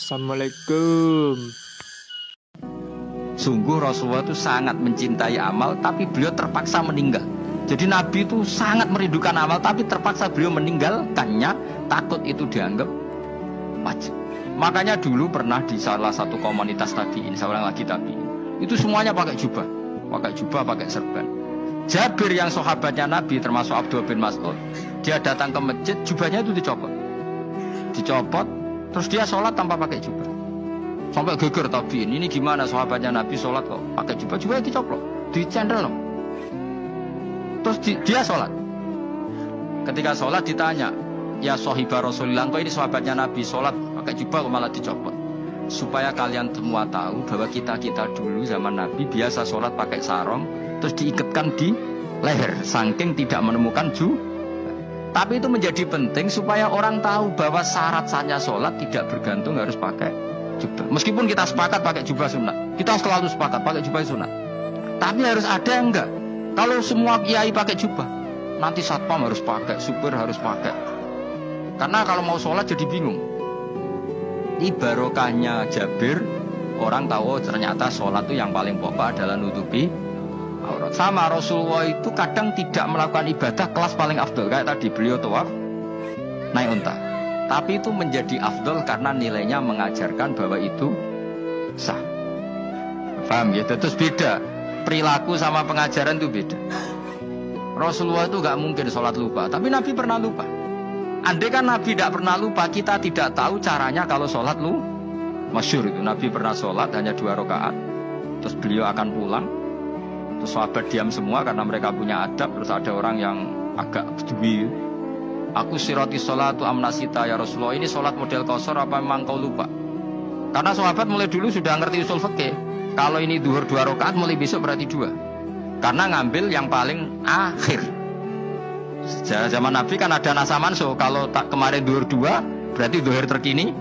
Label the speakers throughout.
Speaker 1: Assalamualaikum.
Speaker 2: Sungguh Rasulullah itu sangat mencintai amal, tapi beliau terpaksa meninggal. Jadi Nabi itu sangat merindukan amal, tapi terpaksa beliau meninggalkannya, takut itu dianggap wajib. Makanya dulu pernah di salah satu komunitas tabi'in, seorang lagi tabi'in, itu semuanya pakai jubah, pakai serban. Jabir yang sahabatnya Nabi, termasuk Abdullah bin Mas'ud, dia datang ke masjid, jubahnya itu dicopot, terus dia sholat tanpa pakai jubah. Sampai geger tabi'in, ini gimana sahabatnya Nabi sholat kok pakai jubah, jubahnya dicopot, dicendel loh. Terus dia sholat. Ketika sholat ditanya, ya sahibah Rasulullah, kok ini sahabatnya Nabi sholat pakai jubah kok malah dicopot. Supaya kalian semua tahu bahwa kita dulu zaman Nabi biasa sholat pakai sarung, terus diikatkan di leher, saking tidak menemukan jubah. Tapi itu menjadi penting supaya orang tahu bahwa syarat-syaratnya sholat tidak bergantung harus pakai jubah. Meskipun kita sepakat pakai jubah sunat, kita selalu sepakat pakai jubah sunat. Tapi harus ada enggak? Kalau semua kiai pakai jubah, nanti satpam harus pakai, supir harus pakai. Karena kalau mau sholat jadi bingung. Ini barokahnya Jabir, orang tahu ternyata sholat itu yang paling pokok adalah nutupi aurat. Sama Rasulullah itu kadang tidak melakukan ibadah kelas paling afdol. Kayak tadi beliau tawaf naik unta. Tapi itu menjadi afdol karena nilainya mengajarkan bahwa itu sah. Paham gitu? Terus beda. Perilaku sama pengajaran itu beda. Rasulullah itu gak mungkin sholat lupa. Tapi Nabi pernah lupa. Andai kan Nabi tidak pernah lupa, kita tidak tahu caranya kalau sholat lu. Masyhur itu, Nabi pernah sholat hanya 2 rakaat. Terus beliau akan pulang. Terus sahabat diam semua karena mereka punya adab. Terus ada orang yang agak bedui. Aku siroti sholatu amnasita ya Rasulullah. Ini sholat model qashar apa memang kau lupa? Karena sahabat mulai dulu sudah ngerti usul fikih. Kalau ini duhur 2 rakaat, mulai besok berarti 2. Karena ngambil yang paling akhir. Zaman Nabi kan ada nasa mansuh. Kalau tak kemarin duhur 2, berarti duhur terkini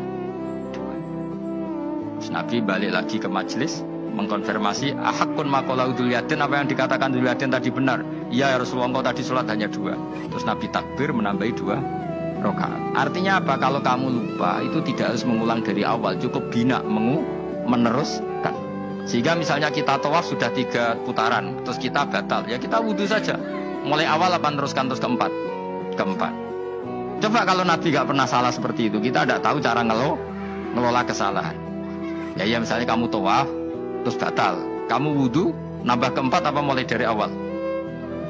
Speaker 2: 2. Terus Nabi balik lagi ke majelis, mengkonfirmasi ahakun maqalahu Dzulyaden, apa yang dikatakan Dzulyaden tadi benar. Iya ya Rasulullah, engkau tadi sholat hanya 2. Terus Nabi takbir menambahi 2 rakaat. Artinya apa? Kalau kamu lupa itu tidak harus mengulang dari awal, cukup bina meneruskan. Sehingga misalnya kita tawaf sudah 3 putaran, terus kita batal, ya kita wudhu saja. Mulai awal apa teruskan terus keempat. Coba kalau Nabi gak pernah salah seperti itu, kita tidak tahu cara ngelola kesalahan. Ya misalnya kamu tawaf terus batal, kamu wudhu nambah keempat apa mulai dari awal?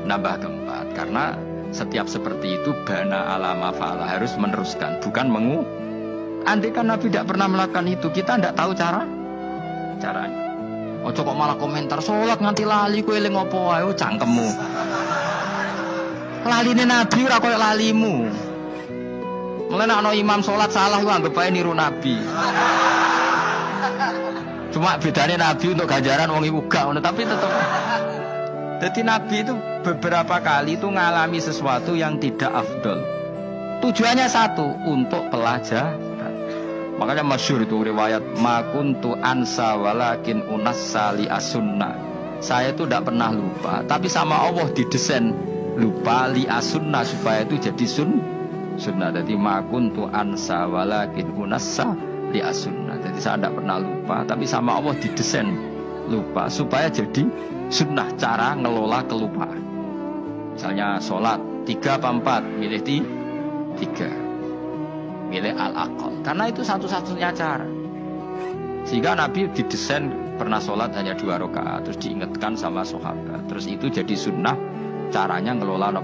Speaker 2: Nambah keempat, karena setiap seperti itu bana alama fa'ala, harus meneruskan, bukan Andai kan Nabi tidak pernah melakukan itu, kita tidak tahu caranya. Ojo kok malah komentar sholat nganti lali kowe eling opo wae, cangkemmu. Laline Nabi ora koyo lalimu. Mulane ana imam sholat salah ku anggap ae niru Nabi. Cuma bedanya Nabi untuk ganjaran wong iku gak ngono, tapi tetap. Jadi Nabi itu beberapa kali itu ngalami sesuatu yang tidak afdol. Tujuannya satu, untuk pelajaran. Makanya masyhur itu riwayat ma kuntu ansa walakin unassa li as-sunnah. Saya itu tidak pernah lupa, tapi sama Allah didesain lupa li as-sunnah supaya itu jadi sunnah. Jadi ma kuntu ansa walakin unassa li as-sunnah. Jadi saya tidak pernah lupa, tapi sama Allah didesain lupa supaya jadi sunnah, cara ngelola kelupaan. Misalnya sholat 3 apa 4, milih 3. Milih al-aqal, karena itu satu-satunya cara. Sehingga Nabi didesain pernah sholat hanya 2 rakaat, terus diingatkan sama sahabat. Terus itu jadi sunnah, caranya ngelola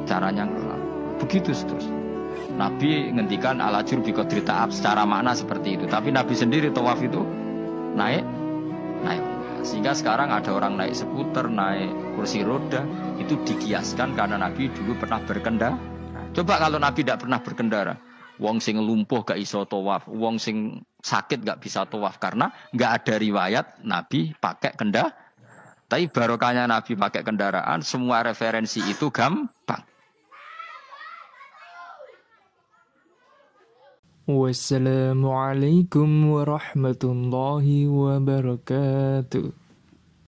Speaker 2: caranya ngelola. Begitu terus. Nabi ngendikan al-ajur bi qadri ta'ab, secara makna seperti itu. Tapi Nabi sendiri tawaf itu naik. Sehingga sekarang ada orang naik skuter, naik kursi roda, itu dikiaskan karena Nabi dulu pernah berkendara. Coba kalau Nabi tidak pernah berkendara, wong sing lumpuh gak iso tawaf, wong sing sakit gak bisa tawaf, karena gak ada riwayat Nabi pakai kendaraan. Tapi barokahnya Nabi pakai kendaraan, semua referensi itu gampang.
Speaker 1: Wassalamualaikum warahmatullahi wabarakatuh.